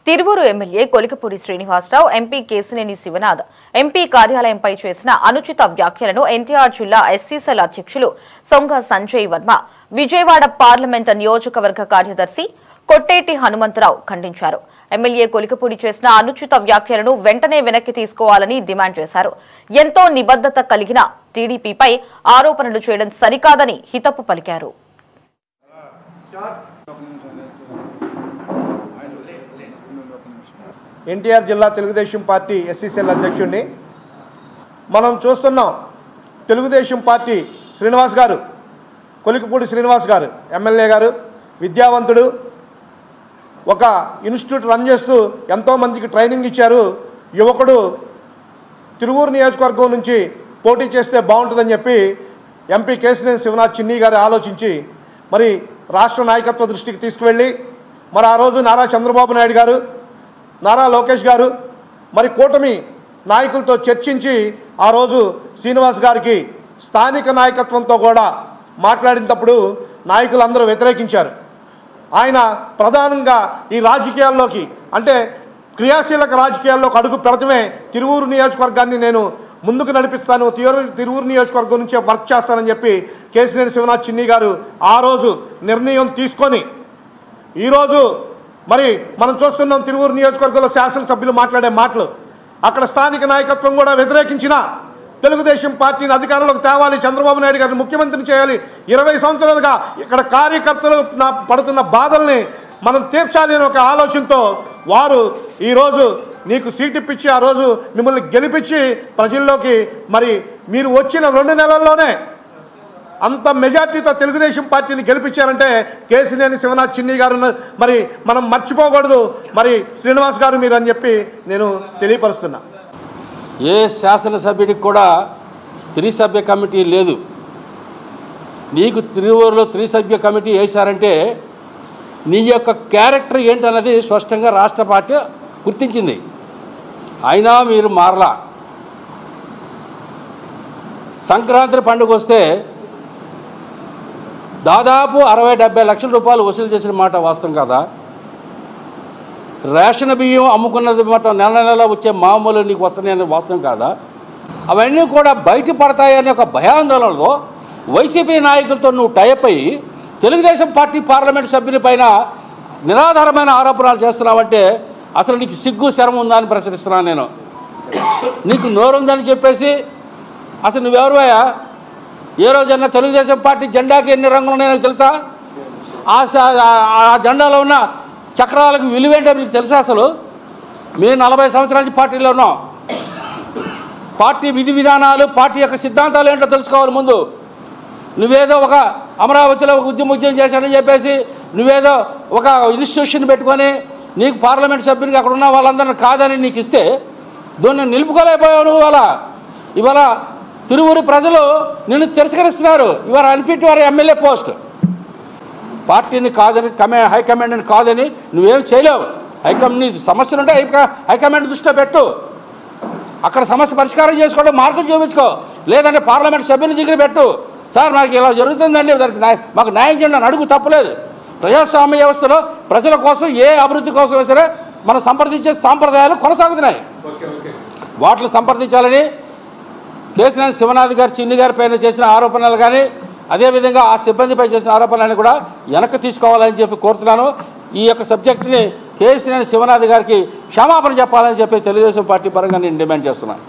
Tiruvuru MLA Kolikapudi Srinivasarao, MP Kesineni Sivanath MP కార్యాలయంపై చేసిన అనుచిత వ్యాఖ్యలను ఎన్టీఆర్ జిల్లా ఎస్సీ సెల్ అధ్యక్షులు సొంగ సంజయ్ వర్మ, విజయవాడ పార్లమెంట్ నియోజకవర్గ కార్యదర్శి కొట్టేటి హనుమంతరావు ఖండించారు. ఎమ్మెల్యే కొలికపూడి చేసిన అనుచిత వ్యాఖ్యలను వెంటనే వెనక్కి తీసుకోవాలని డిమాండ్ చేశారు. ఎంతో నిబద్ధత కలిగిన టీడీపీపై ఆరోపణలు చేయడం సరికాదని హితవు పలికారు. ఎన్టీఆర్ జిల్లా తెలుగుదేశం పార్టీ ఎస్సీ సెల్ అధ్యక్షుడిని మనం చూస్తున్నాం. తెలుగుదేశం పార్టీ శ్రీనివాస్ గారు, కొలికపూడి శ్రీనివాస్ గారు ఎమ్మెల్యే గారు, విద్యావంతుడు, ఒక ఇన్స్టిట్యూట్ రన్ చేస్తూ ఎంతోమందికి ట్రైనింగ్ ఇచ్చారు. యువకుడు తిరువూరు నియోజకవర్గం నుంచి పోటీ చేస్తే బాగుంటుందని చెప్పి ఎంపీ కేశినేని శివనాథ్ చిన్ని గారు ఆలోచించి మరి రాష్ట్ర నాయకత్వ దృష్టికి తీసుకువెళ్ళి మరి ఆ రోజు నారా చంద్రబాబు నాయుడు గారు, నారా లోకేష్ గారు మరి కూటమి నాయకులతో చర్చించి ఆ రోజు శ్రీనివాస్ గారికి స్థానిక నాయకత్వంతో కూడా మాట్లాడినప్పుడు నాయకులందరూ వ్యతిరేకించారు. ఆయన ప్రధానంగా ఈ రాజకీయాల్లోకి అంటే క్రియాశీలక రాజకీయాల్లోకి అడుగు పెడతమే తిరువూరు నియోజకవర్గాన్ని నేను ముందుకు నడిపిస్తాను, తిరువూరు నియోజకవర్గం నుంచే వర్క్ చేస్తానని చెప్పి కేశినేని శివనాథ్ చిన్ని గారు ఆ రోజు నిర్ణయం తీసుకొని ఈరోజు మరి మనం చూస్తున్నాం తిరువూరు నియోజకవర్గంలో శాసనసభ్యులు మాట్లాడే మాటలు, అక్కడ స్థానిక నాయకత్వం కూడా వ్యతిరేకించిన తెలుగుదేశం పార్టీని అధికారంలోకి తేవాలి, చంద్రబాబు నాయుడు గారిని ముఖ్యమంత్రిని చేయాలి, 20 సంవత్సరాలుగా ఇక్కడ కార్యకర్తలు పడుతున్న బాధల్ని మనం తీర్చాలి అనే ఒక ఆలోచనతో వారు ఈరోజు నీకు సీట్ ఇప్పించి ఆ రోజు మిమ్మల్ని గెలిపించి ప్రజల్లోకి మరి మీరు వచ్చిన 2 నెలల్లోనే అంత మెజార్టీతో తెలుగుదేశం పార్టీని గెలిపించారంటే కేశినేని శివనాథ్ చిన్ని గారు మరి మనం మర్చిపోకూడదు. మరి శ్రీనివాస్ గారు మీరు అని చెప్పి నేను తెలియపరుస్తున్నా. ఏ శాసనసభ్యుడికి కూడా త్రిసభ్య కమిటీ లేదు. నీకు తిరువూరులో త్రిసభ్య కమిటీ వేశారంటే నీ యొక్క క్యారెక్టర్ ఏంటన్నది స్పష్టంగా రాష్ట్ర పార్టీ గుర్తించింది. అయినా మీరు మారలా. సంక్రాంతి పండుగ వస్తే దాదాపు 60-70 లక్షల రూపాయలు వసూలు చేసిన మాట వాస్తవం కదా. రేషన్ బియ్యం అమ్ముకున్నది మాట నెల వచ్చే మామూలు నీకు వస్తున్నాయని వాస్తవం కాదా. అవన్నీ కూడా బయటపడతాయనే ఒక భయాందోళనలో వైసీపీ నాయకులతో నువ్వు టైప్ అయ్యి తెలుగుదేశం పార్టీ పార్లమెంట్ సభ్యుని పైన నిరాధారమైన ఆరోపణలు చేస్తున్నావంటే అసలు నీకు సిగ్గు శరం ఉందా అని ప్రశ్నిస్తున్నాను నేను. నీకు నోరుందని చెప్పేసి అసలు నువ్వెవరువయ్యా? ఏ రోజన్నా తెలుగుదేశం పార్టీ జెండాకి ఎన్ని రంగులు ఉన్నాయో నాకు తెలుసా? ఆ జెండాలో ఉన్న చక్రాలకు విలువేంటో మీకు తెలుసా? అసలు మేము 40 సంవత్సరాల నుంచి పార్టీలో ఉన్నాం. పార్టీ విధి విధానాలు, పార్టీ యొక్క సిద్ధాంతాలు ఏంటో తెలుసుకోవాలి ముందు. నువ్వేదో ఒక అమరావతిలో ఒక ఉద్యమం చేశానని చెప్పేసి నువ్వేదో ఒక ఇన్స్టిట్యూషన్ పెట్టుకొని నీకు పార్లమెంట్ సభ్యునికి అక్కడ ఉన్న వాళ్ళందరినీ కాదని నీకు ఇస్తే దాన్ని నిలుపుకోలేకపోయావు నువ్వు. ఇవాళ తిరువూరు ప్రజలు నిన్ను తిరస్కరిస్తున్నారు. Your unfit your MLA post. పార్టీని కాదని హైకమాండ్ని కాదని నువ్వేం చేయలేవు. నీ సమస్యలు ఉంటే హైకమాండ్ దృష్టిలో పెట్టు. అక్కడ సమస్య పరిష్కారం చేసుకోవడం మార్గం చూపించుకో. లేదంటే పార్లమెంట్ సభ్యుని దగ్గర పెట్టు. సార్ నాకు ఇలా జరుగుతుందండి, దానికి మాకు న్యాయం చేయండి అని అడుగు, తప్పలేదు. ప్రజాస్వామ్య వ్యవస్థలో ప్రజల కోసం ఏ అభివృద్ధి కోసం సరే మనం సంప్రదించే సాంప్రదాయాలు కొనసాగుతున్నాయి. వాటిని సంప్రదించాలని కేశినేని శివనాథ్ గారు చిన్ని గారి పైన చేసిన ఆరోపణలు కానీ అదేవిధంగా ఆ సిబ్బందిపై చేసిన ఆరోపణలను కూడా వెనక్కి తీసుకోవాలని చెప్పి కోరుతున్నాను. ఈ యొక్క సబ్జెక్టుని కేశినేని శివనాథ్ గారికి క్షమాపణ చెప్పాలని చెప్పి తెలుగుదేశం పార్టీ పరంగా నేను డిమాండ్ చేస్తున్నాను.